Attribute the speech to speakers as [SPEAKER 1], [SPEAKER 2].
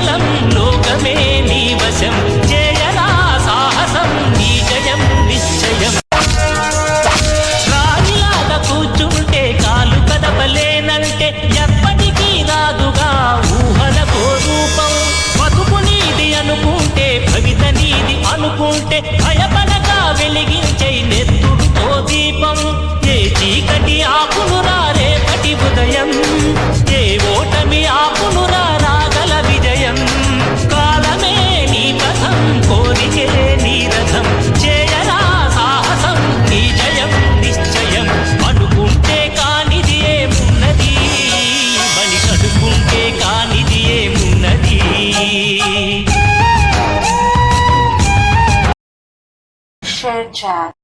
[SPEAKER 1] కేవలం లోకమే నీ వశం చేయరా సాహసం నీ జయం నిశ్చయం రాజులాగా కూర్చుంటే కాలు కదపలేనంటే ఎప్పటికీ రాదుగా ఊహలకో రూపం బతుకు నీది అనుకుంటే భవిత నీది అనుకుంటే భయపడగా వెలిగించే నెత్తుడుతో దీపం ఏ చీకటి ఆపునురా రేపటి ఉదయం ఏ ఓటమి ఆపునురా రాగల విజయం కాలమే నీ పథం కోరికే నీ రథం చేయరా సాహసం నీ జయం నిశ్చయం అనుకుంటే కానిది ఏమున్నది బలి కడుకుంటే కానిది ఏమున్నది
[SPEAKER 2] Share chat.